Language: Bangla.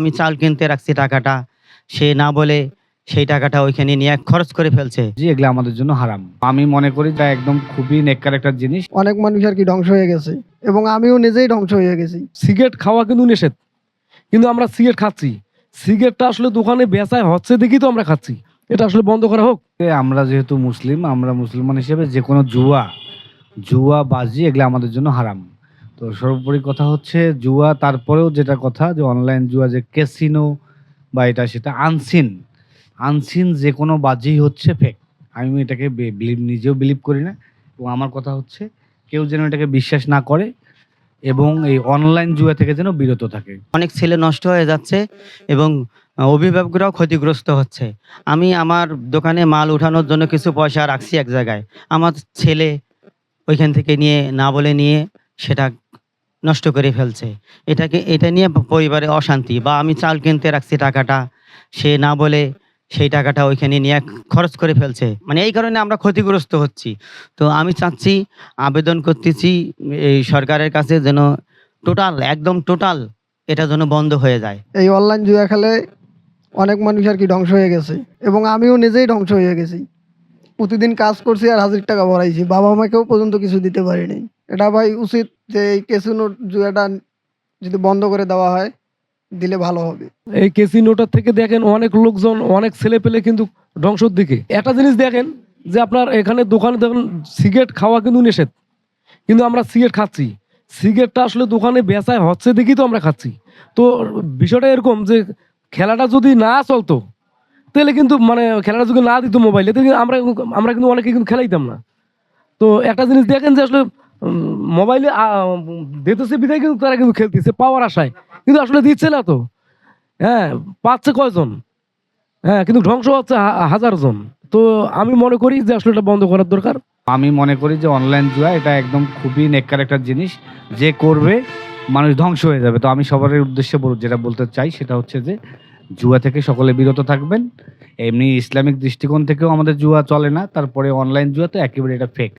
আমি চাল কিনতে রাখছি টাকাটা, সে না বলে সেই টাকাটা ওইখানে নিয়ে খরচ করে ফেলছে। জি, এগুলো আমাদের জন্য হারাম। আমি মনে করি এটা একদম খুবই নেককার একটা জিনিস। অনেক মানুষ আর কি ধ্বংস হয়ে গেছে এবং আমিও নিজেই ধ্বংস হয়ে গেছি। সিগারেট খাওয়া কিন্তু নিষেধ, কিন্তু আমরা সিগারেট খাচ্ছি। সিগারেটটা আসলে দোকানে বেচায় হচ্ছে দেখি তো আমরা খাচ্ছি। এটা আসলে বন্ধ করা হোক। আমরা যেহেতু মুসলিম, আমরা মুসলমান হিসেবে যে কোনো জুয়া বাজি এগুলো আমাদের জন্য হারাম। তো সর্বোপরি কথা হচ্ছে জুয়া, তারপরেও যেটা কথা যে অনলাইন জুয়া, যে ক্যাসিনো বা এটা সেটা আনসিন যে কোনো বাজি হচ্ছে ফেক। আমি এটাকে নিজেও বিলিভ করি না, এবং আমার কথা হচ্ছে কেউ যেন এটাকে বিশ্বাস না করে এবং এই অনলাইন জুয়া থেকে যেন বিরত থাকে। অনেক ছেলে নষ্ট হয়ে যাচ্ছে এবং অভিভাবকরাও ক্ষতিগ্রস্ত হচ্ছে। আমি আমার দোকানে মাল উঠানোর জন্য কিছু পয়সা রাখছি এক জায়গায়। আমার ছেলে ওইখান থেকে না বলে নিয়ে সেটা নষ্ট করে ফেলছে। এটা নিয়ে পরিবারে অশান্তি। বা আমি চাল কিনতে রাখছি টাকাটা, সে না বলে সেই টাকাটা ওইখানে নিয়ে খরচ করে ফেলছে। মানে এই কারণে আমরা ক্ষতিগ্রস্ত হচ্ছি। তো আমি চাচ্ছি, আবেদন করতেছি এই সরকারের কাছে যেন একদম টোটাল এটা যেন বন্ধ হয়ে যায়। এই অনলাইন জুয়া খেলে অনেক মানুষ আর কি ধ্বংস হয়ে গেছে এবং আমিও নিজেই ধ্বংস হয়ে গেছি। প্রতিদিন কাজ করছি আর 1000 টাকা ভরাইছি, বাবা মাকেও পর্যন্ত কিছু দিতে পারিনি। এটা ভাই উচিত যে এই ক্যাসিনো জুয়াটা যদি বন্ধ করে দেওয়া হয়, দিলে ভালো হবে। এই ক্যাসিনোটার থেকে দেখেন অনেক লোকজন, অনেক ছেলে পেলে কিন্তু ধ্বংসর দিকে। একটা জিনিস দেখেন যে আপনার এখানে দোকানে দেখুন সিগারেট খাওয়া কিন্তু নিষেধ, কিন্তু আমরা সিগারেট খাচ্ছি। সিগারেটটা আসলে দোকানে বেচায় হচ্ছে দেখি তো আমরা খাচ্ছি। তো বিষয়টা এরকম যে খেলাটা যদি না চলতো তাহলে কিন্তু মানে খেলাটা যদি না দিত মোবাইলে, তাহলে আমরা কিন্তু অনেকে কিন্তু খেলাইতাম না। তো একটা জিনিস দেখেন যে আসলে মোবাইলে দিতেছে বিধায় কিন্তু তারা কিন্তু খেলতেছে পাওয়ার আশায়, কিন্তু আসলে দিচ্ছে না তো। হ্যাঁ, পাচ্ছে কয়জন? হ্যাঁ, কিন্তু ধ্বংস হচ্ছে হাজার জন। তো আমি মনে করি যে আসলে এটা বন্ধ করার দরকার। আমি মনে করি যে অনলাইন জুয়া এটা একদম খুবই নেককার একটা জিনিস, যে করবে মানুষ ধ্বংস হয়ে যাবে। তো আমি সবার উদ্দেশ্যে যেটা বলতে চাই সেটা হচ্ছে যে জুয়া থেকে সকলে বিরত থাকবেন। এমনি ইসলামিক দৃষ্টিকোণ থেকেও আমাদের জুয়া চলে না, তারপরে অনলাইন জুয়া তো একেবারে এটা ফেক।